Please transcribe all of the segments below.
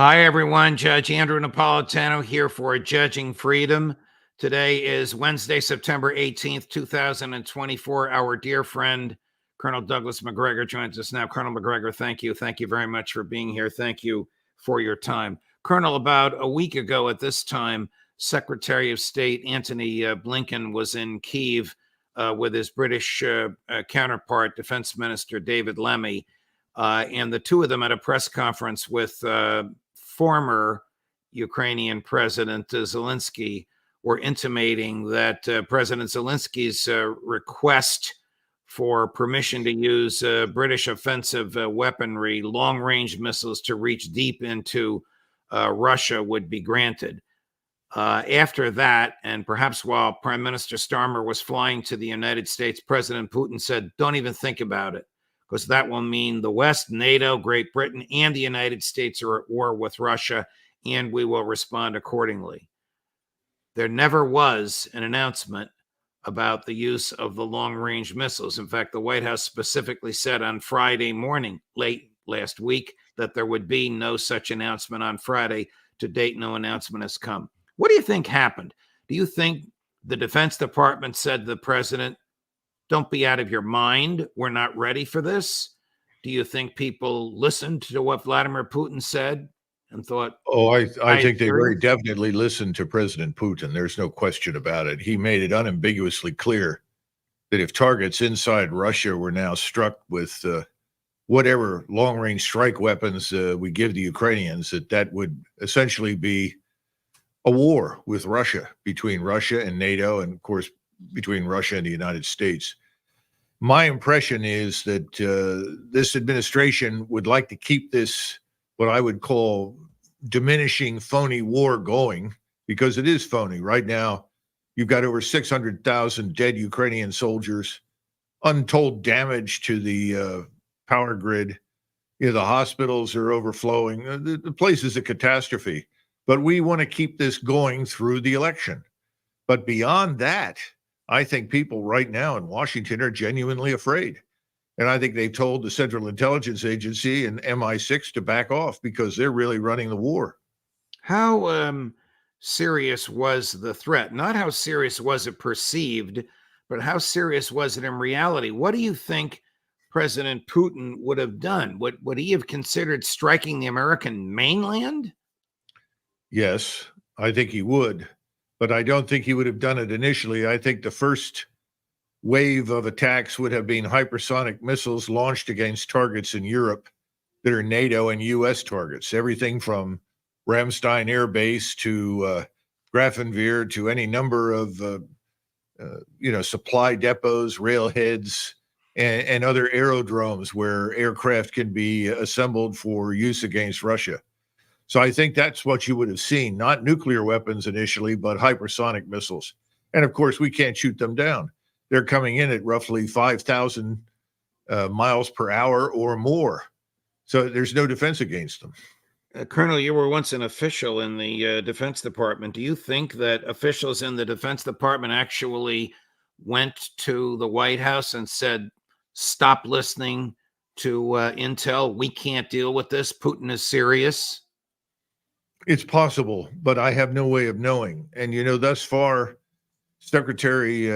Hi, everyone. Judge Andrew Napoliatano here for Judging Freedom. Today is Wednesday, September 18th, 2024. Our dear friend, Colonel Douglas Macgregor, joins us now. Colonel Macgregor, thank you. Thank you very much for being here. Thank you for your time. Colonel, about a week ago at this time, Secretary of State Antony Blinken was in Kyiv with his British counterpart, Defense Minister David Lemmy. And the two of them at a press conference with former Ukrainian President Zelensky were intimating that President Zelensky's request for permission to use British offensive weaponry, long-range missiles to reach deep into Russia would be granted. After that, and perhaps while Prime Minister Starmer was flying to the United States, President Putin said, don't even think about it, because that will mean the West, NATO, Great Britain, and the United States are at war with Russia, and we will respond accordingly. There never was an announcement about the use of the long-range missiles. In fact, the White House specifically said on Friday morning, late last week, that there would be no such announcement on Friday. To date, no announcement has come. What do you think happened? Do you think the Defense Department said to the president, don't be out of your mind, we're not ready for this? Do you think people listened to what Vladimir Putin said and thought, I think they very definitely listened to President Putin. There's no question about it. He made it unambiguously clear that if targets inside Russia were now struck with whatever long-range strike weapons we give the Ukrainians, that would essentially be a war with Russia, between Russia and NATO, and of course, between Russia and the United States. My impression is that this administration would like to keep this, what I would call diminishing phony war going, because it is phony. Right now, you've got over 600,000 dead Ukrainian soldiers, untold damage to the power grid. The hospitals are overflowing. The place is a catastrophe. But we want to keep this going through the election. But beyond that, I think people right now in Washington are genuinely afraid. And I think they've told the Central Intelligence Agency and MI6 to back off because they're really running the war. How serious was the threat? Not how serious was it perceived, but how serious was it in reality? What do you think President Putin would have done? Would he have considered striking the American mainland? Yes, I think he would. But I don't think he would have done it initially. I think the first wave of attacks would have been hypersonic missiles launched against targets in Europe that are NATO and U.S. targets, everything from Ramstein Air Base to Grafenwehr to any number of supply depots, railheads, and other aerodromes where aircraft can be assembled for use against Russia. So I think that's what you would have seen, not nuclear weapons initially, but hypersonic missiles. And of course, we can't shoot them down. They're coming in at roughly 5,000 miles per hour or more. So there's no defense against them. Colonel, you were once an official in the Defense Department. Do you think that officials in the Defense Department actually went to the White House and said, stop listening to intel? We can't deal with this. Putin is serious. It's possible, but I have no way of knowing. And, thus far, the Secretary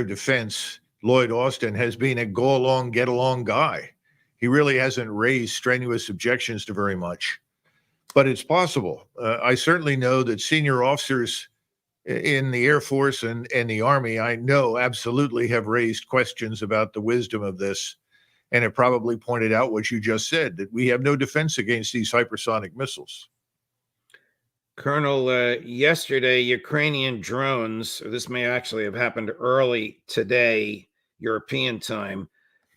of Defense, Lloyd Austin, has been a go-along, get-along guy. He really hasn't raised strenuous objections to very much. But it's possible. I certainly know that senior officers in the Air Force and the Army, I know absolutely have raised questions about the wisdom of this, and have probably pointed out what you just said, that we have no defense against these hypersonic missiles. Colonel, yesterday, Ukrainian drones, or this may actually have happened early today, European time,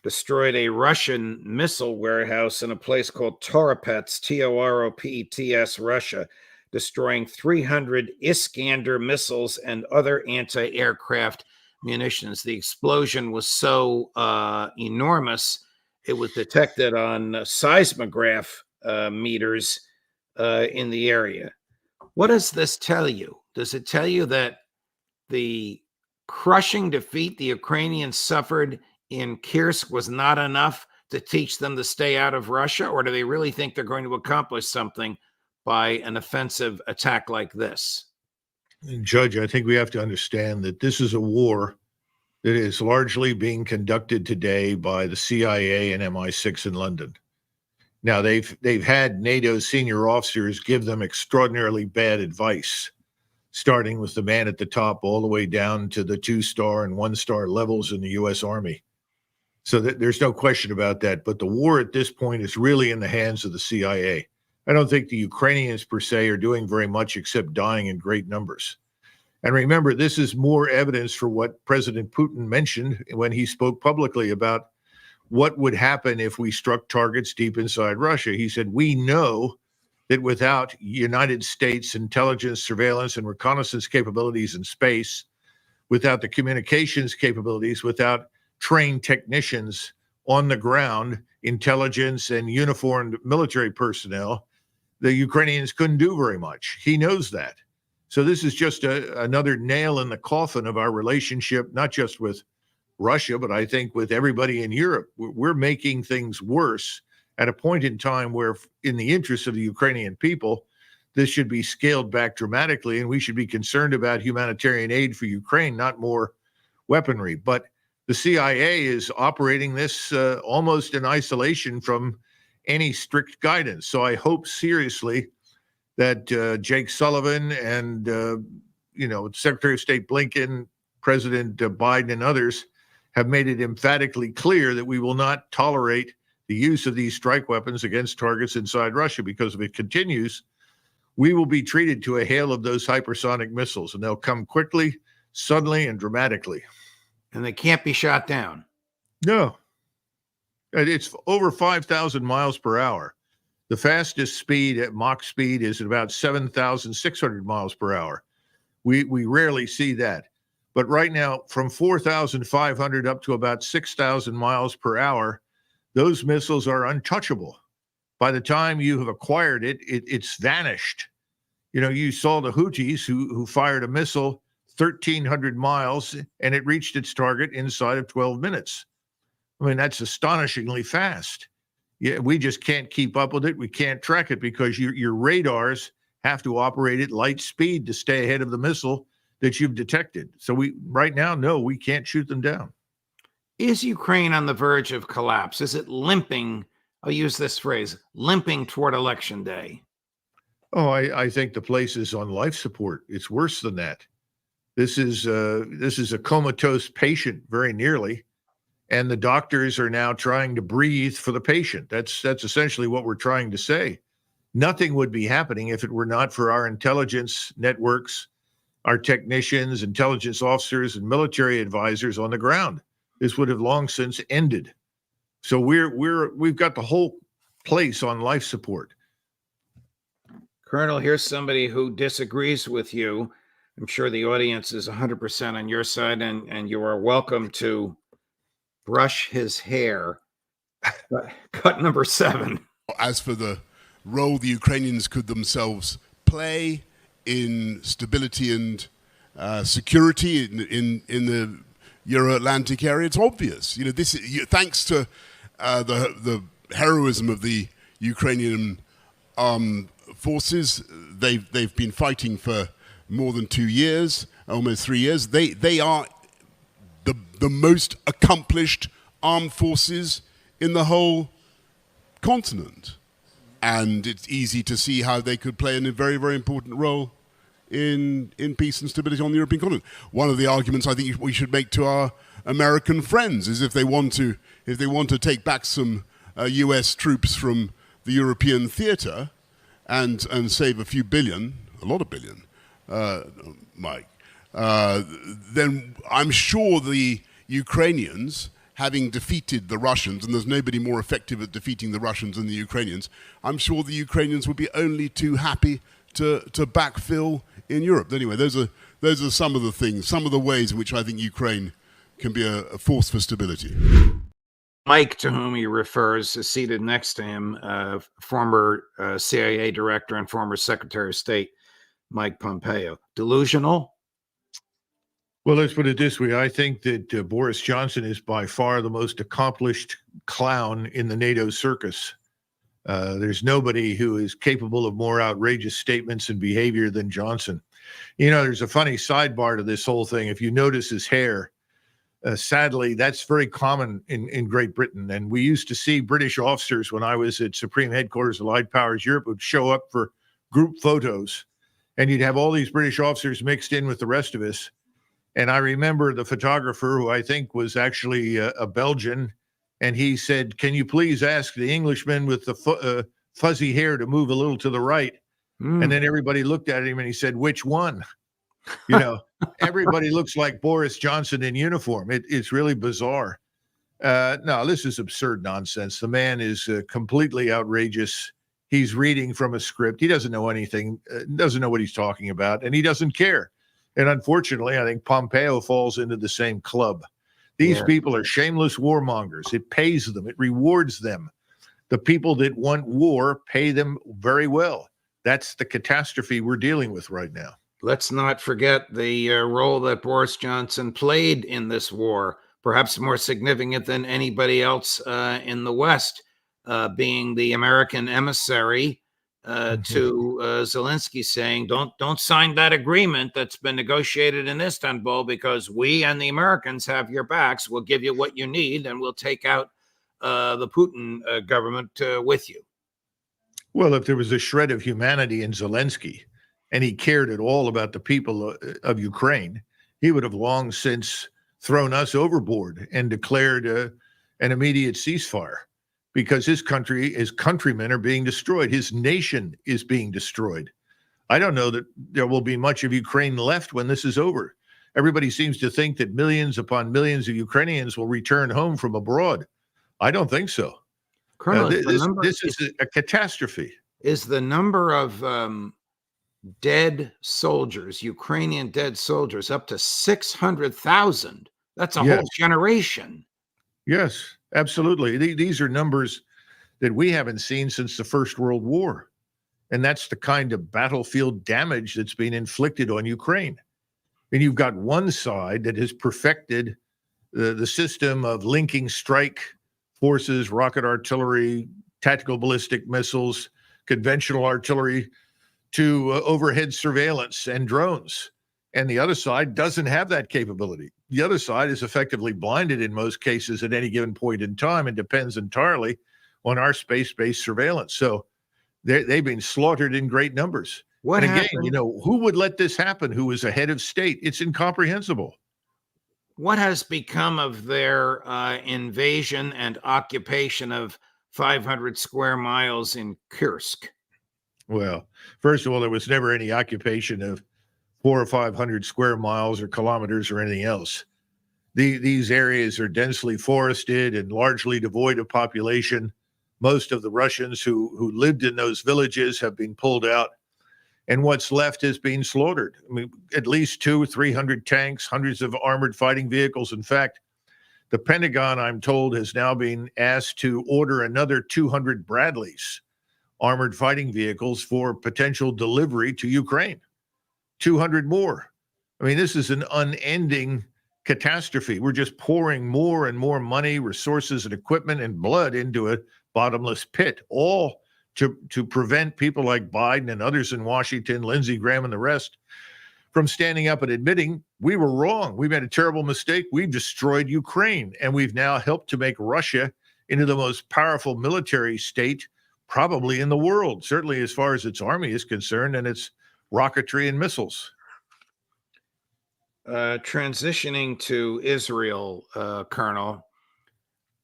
destroyed a Russian missile warehouse in a place called Toropets, Toropets, Russia, destroying 300 Iskander missiles and other anti-aircraft munitions. The explosion was so enormous, it was detected on seismograph meters in the area. What does this tell you? Does it tell you that the crushing defeat the Ukrainians suffered in Kursk was not enough to teach them to stay out of Russia, or do they really think they're going to accomplish something by an offensive attack like this? Judge, I think we have to understand that this is a war that is largely being conducted today by the CIA and MI6 in London. Now, they've had NATO senior officers give them extraordinarily bad advice, starting with the man at the top all the way down to the 2-star and 1-star levels in the U.S. Army. So there's no question about that. But the war at this point is really in the hands of the CIA. I don't think the Ukrainians per se are doing very much except dying in great numbers. And remember, this is more evidence for what President Putin mentioned when he spoke publicly about what would happen if we struck targets deep inside Russia. He said, we know that without United States intelligence, surveillance, and reconnaissance capabilities in space, without the communications capabilities, without trained technicians on the ground, intelligence, and uniformed military personnel, the Ukrainians couldn't do very much. He knows that. So this is just another nail in the coffin of our relationship, not just with Russia, but I think with everybody in Europe. We're making things worse at a point in time where, in the interest of the Ukrainian people, this should be scaled back dramatically, and we should be concerned about humanitarian aid for Ukraine, not more weaponry. But the CIA is operating this almost in isolation from any strict guidance. So I hope seriously that Jake Sullivan and Secretary of State Blinken, President Biden, and others have made it emphatically clear that we will not tolerate the use of these strike weapons against targets inside Russia, because if it continues, we will be treated to a hail of those hypersonic missiles, and they'll come quickly, suddenly, and dramatically. And they can't be shot down. No. It's over 5,000 miles per hour. The fastest speed at Mach speed is at about 7,600 miles per hour. We rarely see that. But right now, from 4,500 up to about 6,000 miles per hour, those missiles are untouchable. By the time you have acquired it, it's vanished. You saw the Houthis who fired a missile 1,300 miles, and it reached its target inside of 12 minutes. I mean, that's astonishingly fast. Yeah, we just can't keep up with it. We can't track it because your radars have to operate at light speed to stay ahead of the missile that you've detected. So right now, no, we can't shoot them down. Is Ukraine on the verge of collapse? Is it limping? I'll use this phrase, limping toward election day. Oh, I think the place is on life support. It's worse than that. This is a comatose patient, very nearly, and the doctors are now trying to breathe for the patient. That's essentially what we're trying to say. Nothing would be happening if it were not for our intelligence networks, our technicians, intelligence officers, and military advisors on the ground. This would have long since ended. So we've got the whole place on life support. Colonel, here's somebody who disagrees with you. I'm sure the audience is 100% on your side, and you are welcome to brush his hair. Cut number 7. As for the role the Ukrainians could themselves play in stability and security in the Euro-Atlantic area, it's obvious. This thanks to the heroism of the Ukrainian forces. They've been fighting for more than 2 years, almost 3 years. They are the most accomplished armed forces in the whole continent. And it's easy to see how they could play a very, very important role in peace and stability on the European continent. One of the arguments I think we should make to our American friends is if they want to take back some US troops from the European theater and save a few billion, a lot of billion, Mike, then I'm sure the Ukrainians, having defeated the Russians, and there's nobody more effective at defeating the Russians than the Ukrainians, I'm sure the Ukrainians would be only too happy to backfill in Europe. Anyway, those are some of the things, some of the ways in which I think Ukraine can be a force for stability. Mike, to whom he refers, is seated next to him, former CIA director and former Secretary of State Mike Pompeo. Delusional? Well, let's put it this way. I think that Boris Johnson is by far the most accomplished clown in the NATO circus. There's nobody who is capable of more outrageous statements and behavior than Johnson. You know, there's a funny sidebar to this whole thing. If you notice his hair, sadly, that's very common in Great Britain. And we used to see British officers when I was at Supreme Headquarters of Allied Powers Europe would show up for group photos. And you'd have all these British officers mixed in with the rest of us. And I remember the photographer, who I think was actually a Belgian, and he said, "Can you please ask the Englishman with the fuzzy hair to move a little to the right?" And then everybody looked at him and he said, "Which one?" You know, everybody looks like Boris Johnson in uniform. It's really bizarre. No, this is absurd nonsense. The man is completely outrageous. He's reading from a script. He doesn't know anything, doesn't know what he's talking about, and he doesn't care. And unfortunately, I think Pompeo falls into the same club. These people are shameless warmongers. It pays them. It rewards them. The people that want war pay them very well. That's the catastrophe we're dealing with right now. Let's not forget the role that Boris Johnson played in this war, perhaps more significant than anybody else in the West, being the American emissary to Zelensky, saying, don't sign that agreement that's been negotiated in Istanbul, because we and the Americans have your backs. We'll give you what you need, and we'll take out the Putin government with you. Well, if there was a shred of humanity in Zelensky, and he cared at all about the people of Ukraine, he would have long since thrown us overboard and declared an immediate ceasefire, because his country, his countrymen are being destroyed. His nation is being destroyed. I don't know that there will be much of Ukraine left when this is over. Everybody seems to think that millions upon millions of Ukrainians will return home from abroad. I don't think so. Colonel, this is a catastrophe. Is the number of dead soldiers, Ukrainian dead soldiers, up to 600,000? That's a whole generation. Yes, absolutely. These are numbers that we haven't seen since the First World War. And that's the kind of battlefield damage that's been inflicted on Ukraine. And you've got one side that has perfected the system of linking strike forces, rocket artillery, tactical ballistic missiles, conventional artillery, to overhead surveillance and drones. And the other side doesn't have that capability. The other side is effectively blinded in most cases at any given point in time and depends entirely on our space-based surveillance. So they've been slaughtered in great numbers. What and again, happened? you know, who would let this happen? Who is a head of state? It's incomprehensible. What has become of their invasion and occupation of 500 square miles in Kursk? Well, first of all, there was never any occupation of 400 or 500 square miles or kilometers or anything else. These areas are densely forested and largely devoid of population. Most of the Russians who lived in those villages have been pulled out, and what's left is being slaughtered. I mean, at least 200 or 300 tanks, hundreds of armored fighting vehicles. In fact, the Pentagon, I'm told, has now been asked to order another 200 Bradleys, armored fighting vehicles, for potential delivery to Ukraine. 200 more. I mean, this is an unending catastrophe. We're just pouring more and more money, resources, and equipment and blood into a bottomless pit, all to prevent people like Biden and others in Washington, Lindsey Graham and the rest, from standing up and admitting we were wrong. We made a terrible mistake. We've destroyed Ukraine, and we've now helped to make Russia into the most powerful military state probably in the world, certainly as far as its army is concerned and its rocketry and missiles. Transitioning to Israel, Colonel,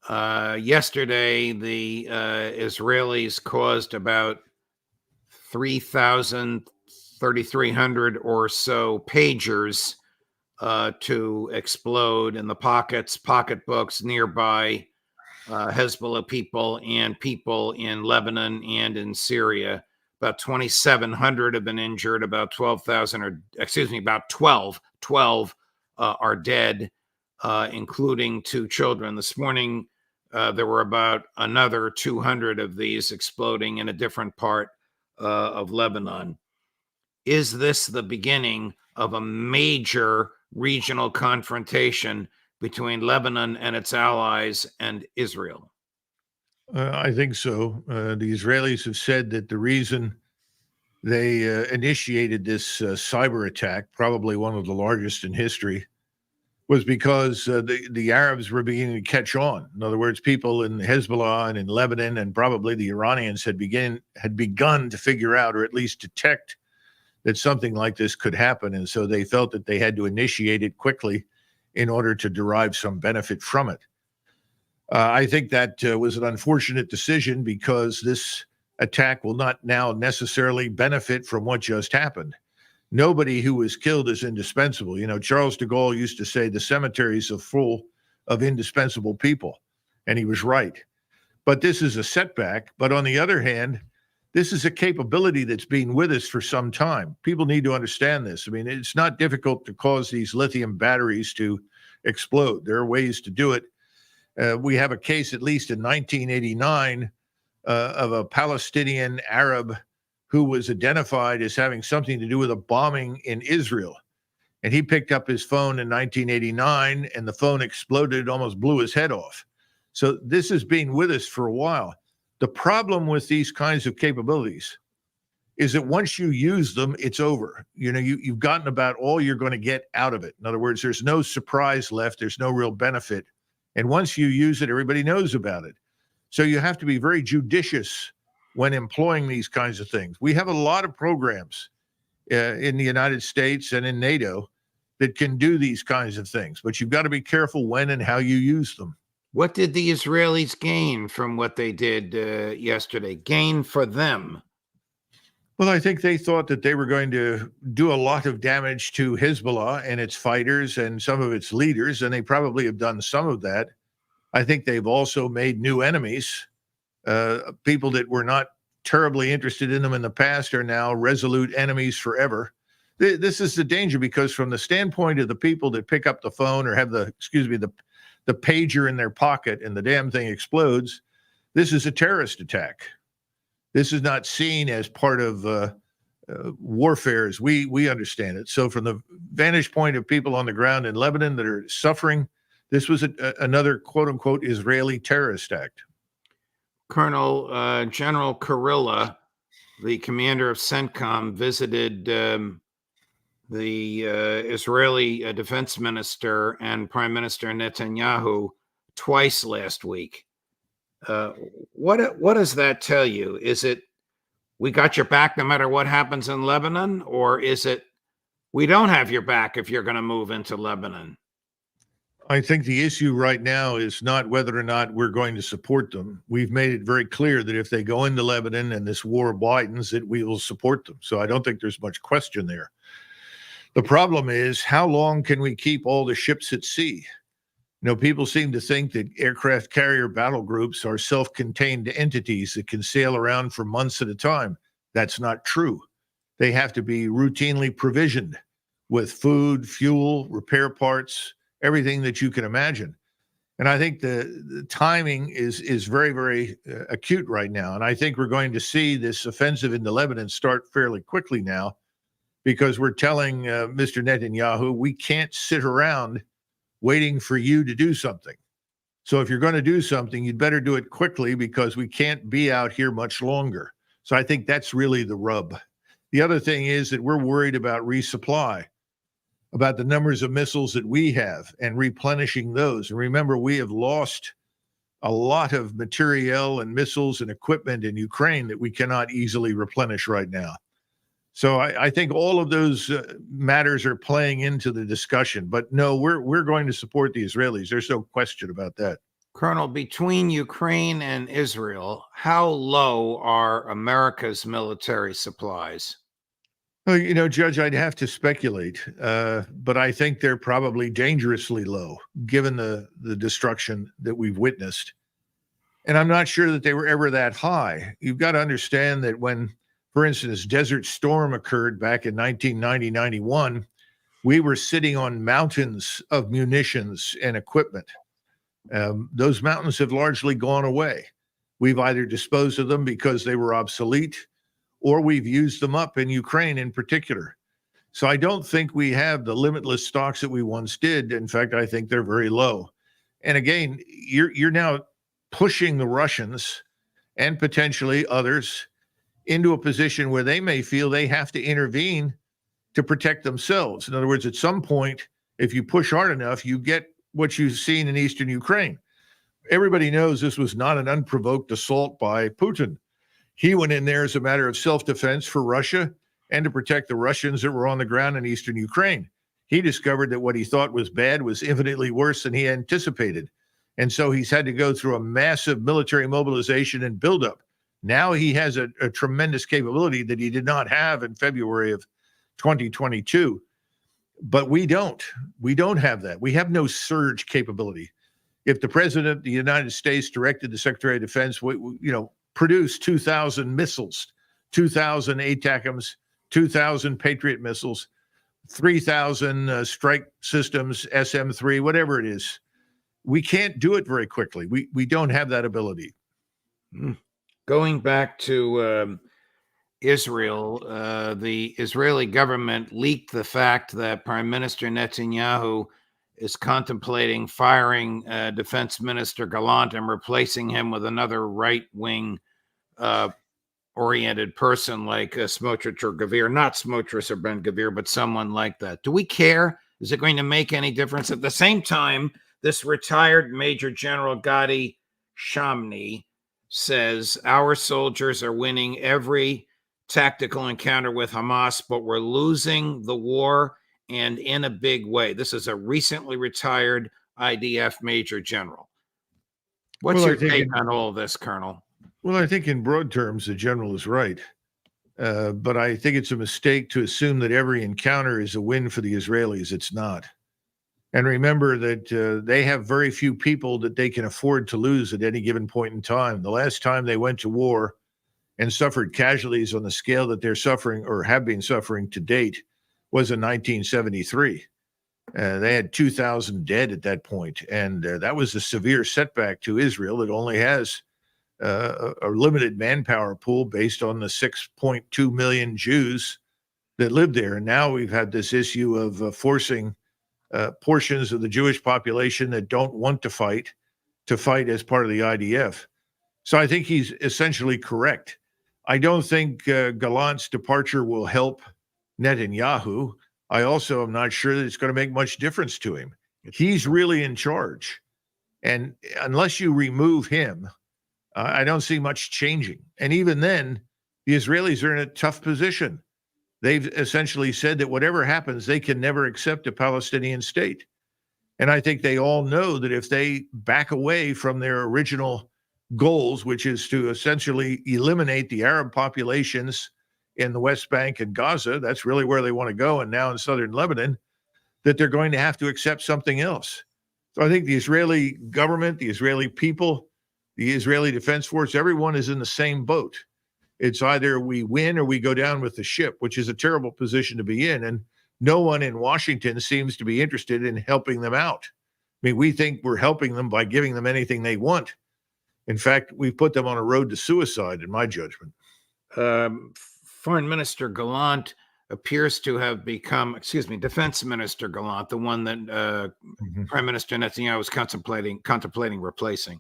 yesterday the Israelis caused about 3,300 or so pagers to explode in the pocketbooks nearby Hezbollah people and people in Lebanon and in Syria. About 2,700 have been injured. About 12,000 about 12 are dead, including 2 children. This morning, there were about another 200 of these exploding in a different part of Lebanon. Is this the beginning of a major regional confrontation between Lebanon and its allies and Israel? I think so. The Israelis have said that the reason they initiated this cyber attack, probably one of the largest in history, was because the Arabs were beginning to catch on. In other words, people in Hezbollah and in Lebanon and probably the Iranians had begun to figure out, or at least detect, that something like this could happen. And so they felt that they had to initiate it quickly in order to derive some benefit from it. I think that was an unfortunate decision because this attack will not now necessarily benefit from what just happened. Nobody who was killed is indispensable. You know, Charles de Gaulle used to say the cemeteries are full of indispensable people, and he was right. But this is a setback. But on the other hand, this is a capability that's been with us for some time. People need to understand this. I mean, it's not difficult to cause these lithium batteries to explode. There are ways to do it. We have a case, at least in 1989, of a Palestinian Arab who was identified as having something to do with a bombing in Israel. And he picked up his phone in 1989, and the phone exploded, almost blew his head off. So this has been with us for a while. The problem with these kinds of capabilities is that once you use them, it's over. You know, you've gotten about all you're going to get out of it. In other words, there's no surprise left. There's no real benefit. And once you use it, everybody knows about it. So you have to be very judicious when employing these kinds of things. We have a lot of programs in the United States and in NATO that can do these kinds of things, but you've got to be careful when and how you use them. What did the Israelis gain from what they did yesterday? Gain for them? Well, I think they thought that they were going to do a lot of damage to Hezbollah and its fighters and some of its leaders, and they probably have done some of that. I think they've also made new enemies. People that were not terribly interested in them in the past are now resolute enemies forever. This is the danger, because from the standpoint of the people that pick up the phone or have the pager in their pocket and the damn thing explodes, this is a terrorist attack. This is not seen as part of warfare as we understand it. So from the vantage point of people on the ground in Lebanon that are suffering, this was another quote-unquote Israeli terrorist act. Colonel General Kurilla, the commander of CENTCOM, visited the Israeli defense minister and Prime Minister Netanyahu twice last week. What does that tell you? Is it we got your back no matter what happens in Lebanon, or is it we don't have your back if you're going to move into Lebanon? I think the issue right now is not whether or not we're going to support them. We've made it very clear that if they go into Lebanon and this war widens, that we will support them. So I don't think there's much question there. The problem is, how long can we keep all the ships at sea? You know, people seem to think that aircraft carrier battle groups are self-contained entities that can sail around for months at a time. That's not true. They have to be routinely provisioned with food, fuel, repair parts, everything that you can imagine. And I think the timing is very, very acute right now. And I think we're going to see this offensive into Lebanon start fairly quickly now, because we're telling Mr. Netanyahu, we can't sit around waiting for you to do something. So if you're going to do something, you'd better do it quickly, because we can't be out here much longer. So I think that's really the rub. The other thing is that we're worried about resupply, about the numbers of missiles that we have and replenishing those. And remember, we have lost a lot of materiel and missiles and equipment in Ukraine that we cannot easily replenish right now. So I think all of those matters are playing into the discussion. But no, we're going to support the Israelis. There's no question about that. Colonel, between Ukraine and Israel, how low are America's military supplies? Well, you know, Judge, I'd have to speculate, but I think they're probably dangerously low, given the destruction that we've witnessed. And I'm not sure that they were ever that high. You've got to understand that when, for instance, Desert Storm occurred back in 1990-91, we were sitting on mountains of munitions and equipment. Those mountains have largely gone away. We've either disposed of them because they were obsolete, or we've used them up in Ukraine in particular. So I don't think we have the limitless stocks that we once did. In fact, I think they're very low. And again, you're now pushing the Russians and potentially others into a position where they may feel they have to intervene to protect themselves. In other words, at some point, if you push hard enough, you get what you've seen in eastern Ukraine. Everybody knows this was not an unprovoked assault by Putin. He went in there as a matter of self-defense for Russia and to protect the Russians that were on the ground in eastern Ukraine. He discovered that what he thought was bad was infinitely worse than he anticipated. And so he's had to go through a massive military mobilization and buildup. Now he has a tremendous capability that he did not have in February of 2022. But we don't. We don't have that. We have no surge capability. If the president of the United States directed the Secretary of Defense, produce 2,000 missiles, 2,000 ATACMS, 2,000 Patriot missiles, 3,000 strike systems, SM-3, whatever it is, we can't do it very quickly. We don't have that ability. Going back to Israel, the Israeli government leaked the fact that Prime Minister Netanyahu is contemplating firing Defense Minister Gallant and replacing him with another right-wing oriented person like Smotrich or Gavir, not Smotrich or Ben Gavir, but someone like that. Do we care? Is it going to make any difference? At the same time, this retired Major General Gadi Shamni says our soldiers are winning every tactical encounter with Hamas, but we're losing the war, and in a big way. This is a recently retired IDF Major General. What's your take on all of this, Colonel? Well, I think in broad terms, the general is right. But I think it's a mistake to assume that every encounter is a win for the Israelis. It's not. And remember that they have very few people that they can afford to lose at any given point in time. The last time they went to war and suffered casualties on the scale that they're suffering or have been suffering to date was in 1973. They had 2,000 dead at that point, and that was a severe setback to Israel. It only has a limited manpower pool based on the 6.2 million Jews that live there. And now we've had this issue of forcing portions of the Jewish population that don't want to fight as part of the IDF. So I think he's essentially correct. I don't think Gallant's departure will help Netanyahu. I also am not sure that it's going to make much difference to him. He's really in charge. And unless you remove him, I don't see much changing. And even then, the Israelis are in a tough position. They've essentially said that whatever happens, they can never accept a Palestinian state. And I think they all know that if they back away from their original goals, which is to essentially eliminate the Arab populations in the West Bank and Gaza, that's really where they want to go, and now in southern Lebanon, that they're going to have to accept something else. So I think the Israeli government, the Israeli people, the Israeli Defense Force, everyone is in the same boat. It's either we win or we go down with the ship, which is a terrible position to be in. And no one in Washington seems to be interested in helping them out. I mean, we think we're helping them by giving them anything they want. In fact, we've put them on a road to suicide, in my judgment. Foreign Minister Gallant appears to have become, Defense Minister Gallant, the one that Prime Minister Netanyahu was contemplating replacing,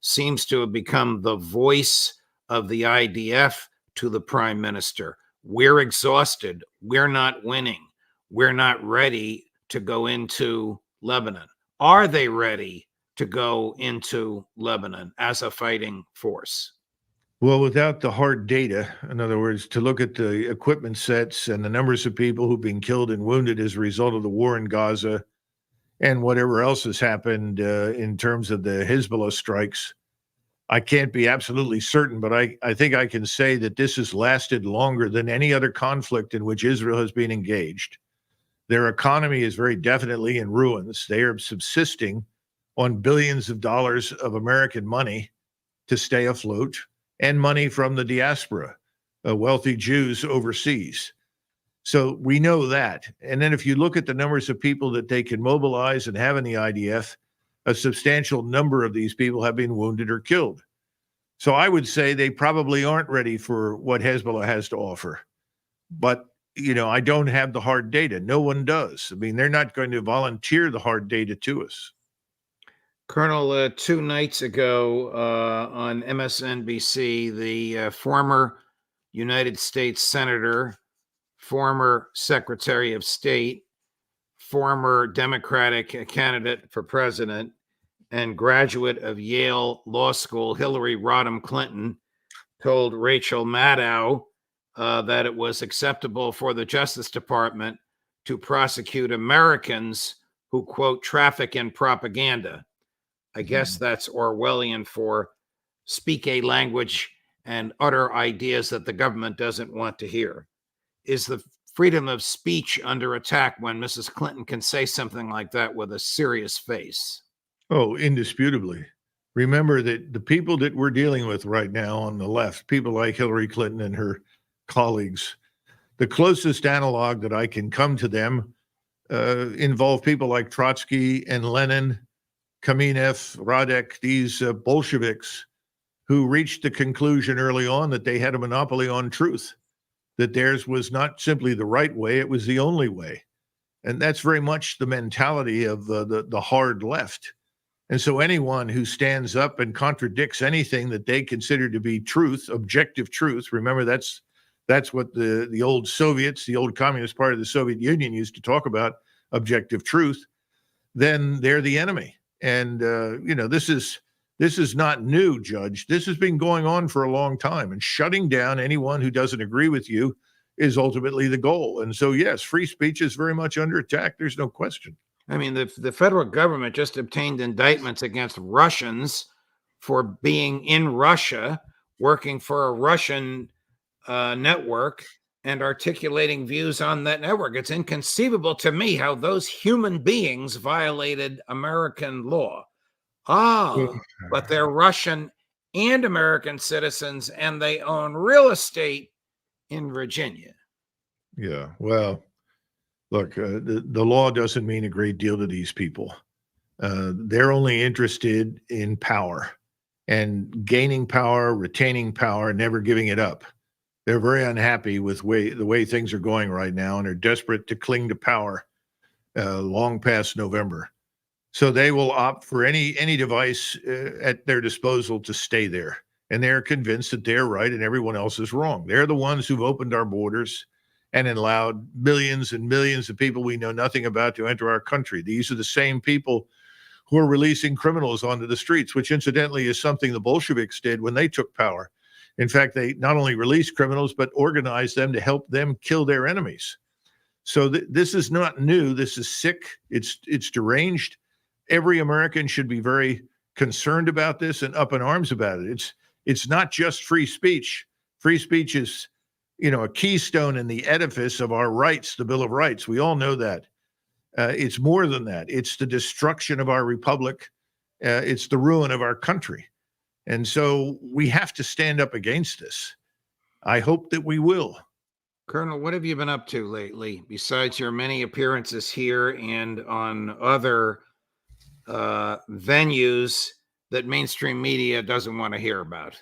seems to have become the voice of the IDF to the Prime Minister. We're exhausted. We're not winning. We're not ready to go into Lebanon. Are they ready to go into Lebanon as a fighting force? Well, without the hard data, in other words, to look at the equipment sets and the numbers of people who've been killed and wounded as a result of the war in Gaza and whatever else has happened in terms of the Hezbollah strikes, I can't be absolutely certain, but I think I can say that this has lasted longer than any other conflict in which Israel has been engaged. Their economy is very definitely in ruins. They are subsisting on billions of dollars of American money to stay afloat and money from the diaspora, wealthy Jews overseas. So we know that. And then if you look at the numbers of people that they can mobilize and have in the IDF, a substantial number of these people have been wounded or killed. So I would say they probably aren't ready for what Hezbollah has to offer. But I don't have the hard data. No one does. I mean, they're not going to volunteer the hard data to us. Colonel, 2 nights ago on MSNBC, the former United States Senator, former Secretary of State, former Democratic candidate for president, and graduate of Yale Law School, Hillary Rodham Clinton, told Rachel Maddow that it was acceptable for the Justice Department to prosecute Americans who, quote, traffic in propaganda. I guess that's Orwellian for speak a language and utter ideas that the government doesn't want to hear. Is the freedom of speech under attack when Mrs. Clinton can say something like that with a serious face? Oh, indisputably. Remember that the people that we're dealing with right now on the left, people like Hillary Clinton and her colleagues, the closest analog that I can come to them involve people like Trotsky and Lenin, Kamenev, Radek, these Bolsheviks who reached the conclusion early on that they had a monopoly on truth, that theirs was not simply the right way, it was the only way. And that's very much the mentality of the hard left. And so anyone who stands up and contradicts anything that they consider to be truth, objective truth, remember that's what the old Soviets, the old Communist Party of the Soviet Union used to talk about, objective truth, then they're the enemy. And, this is not new, Judge. This has been going on for a long time. And shutting down anyone who doesn't agree with you is ultimately the goal. And so, yes, free speech is very much under attack. There's no question. I mean, the federal government just obtained indictments against Russians for being in Russia, working for a Russian network and articulating views on that network. It's inconceivable to me how those human beings violated American law. But they're Russian and American citizens, and they own real estate in Virginia. Yeah, well, look, the law doesn't mean a great deal to these people. They're only interested in power and gaining power, retaining power, never giving it up. They're very unhappy with the way things are going right now, and are desperate to cling to power long past November. So they will opt for any device at their disposal to stay there. And they're convinced that they're right and everyone else is wrong. They're the ones who've opened our borders and allowed millions and millions of people we know nothing about to enter our country. These are the same people who are releasing criminals onto the streets, which incidentally is something the Bolsheviks did when they took power. In fact, they not only released criminals, but organized them to help them kill their enemies. So this is not new. This is sick. It's deranged. Every American should be very concerned about this and up in arms about it. It's not just free speech. Free speech is, a keystone in the edifice of our rights, the Bill of Rights. We all know that. It's more than that. It's the destruction of our republic. It's the ruin of our country. And so we have to stand up against this. I hope that we will. Colonel, what have you been up to lately, besides your many appearances here and on other venues that mainstream media doesn't want to hear about?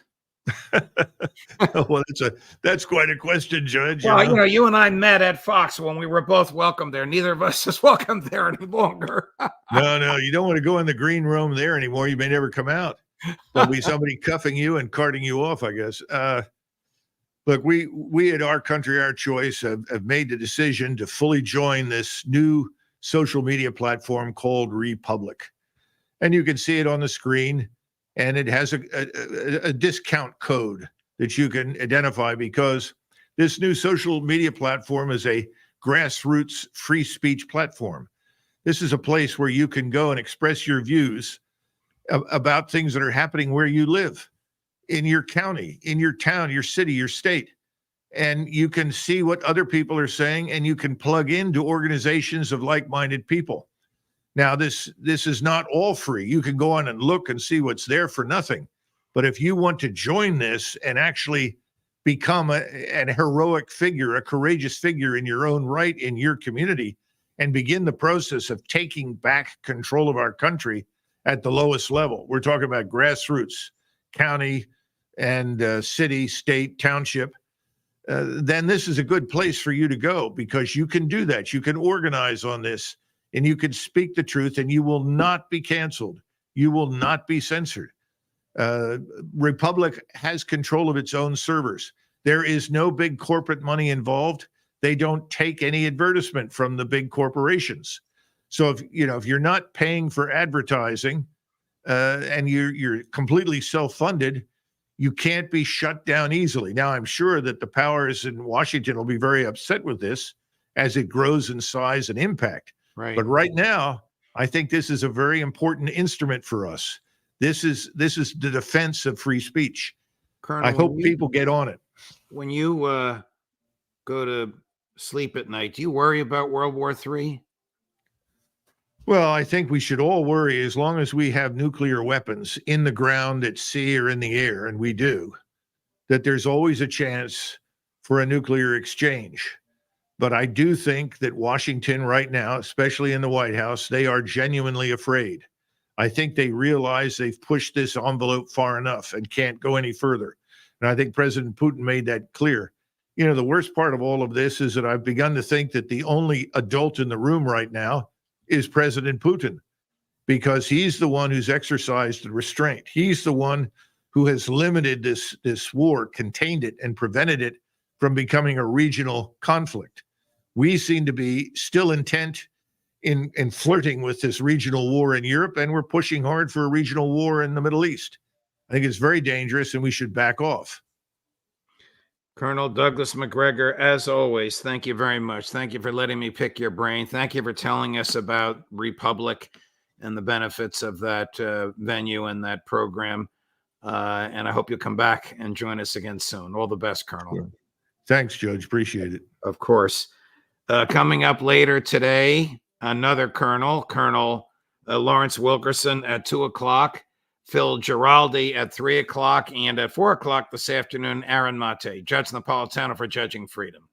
Well, that's quite a question, Judge. Well, you and I met at Fox when we were both welcome there. Neither of us is welcome there any longer. No, you don't want to go in the green room there anymore. You may never come out. There'll be somebody cuffing you and carting you off, I guess. Look, we at Our Country, Our Choice have made the decision to fully join this new social media platform called Republic. And you can see it on the screen, and it has a discount code that you can identify, because this new social media platform is a grassroots free speech platform. This is a place where you can go and express your views about things that are happening where you live, in your county, in your town, your city, your state. And you can see what other people are saying, and you can plug into organizations of like-minded people. Now, this is not all free. You can go on and look and see what's there for nothing. But if you want to join this and actually become an heroic figure, a courageous figure in your own right, in your community, and begin the process of taking back control of our country at the lowest level. We're talking about grassroots, county and city, state, township. then this is a good place for you to go, because you can do that. You can organize on this, and you can speak the truth, and you will not be canceled. You will not be censored. Republic has control of its own servers. There is no big corporate money involved. They don't take any advertisement from the big corporations. So if you're not paying for advertising, and you're completely self-funded, you can't be shut down easily. Now, I'm sure that the powers in Washington will be very upset with this as it grows in size and impact. Right. But right now, I think this is a very important instrument for us. This is the defense of free speech. Colonel, I hope people get on it. When you go to sleep at night, do you worry about World War III? Well, I think we should all worry, as long as we have nuclear weapons in the ground, at sea, or in the air, and we do, that there's always a chance for a nuclear exchange. But I do think that Washington right now, especially in the White House, they are genuinely afraid. I think they realize they've pushed this envelope far enough and can't go any further. And I think President Putin made that clear. The worst part of all of this is that I've begun to think that the only adult in the room right now is President Putin, because he's the one who's exercised the restraint. He's the one who has limited this war, contained it, and prevented it from becoming a regional conflict. We seem to be still intent in flirting with this regional war in Europe, and we're pushing hard for a regional war in the Middle East. I think it's very dangerous, and we should back off. Colonel Douglas Macgregor, as always, thank you very much. Thank you for letting me pick your brain. Thank you for telling us about Republic and the benefits of that venue and that program. And I hope you'll come back and join us again soon. All the best, Colonel. Sure. Thanks, Judge. Appreciate it. Of course. Coming up later today, another Colonel Lawrence Wilkerson at 2 o'clock. Phil Giraldi at 3 o'clock, and at 4 o'clock this afternoon, Aaron Mate. Judge Napoliatano for Judging Freedom.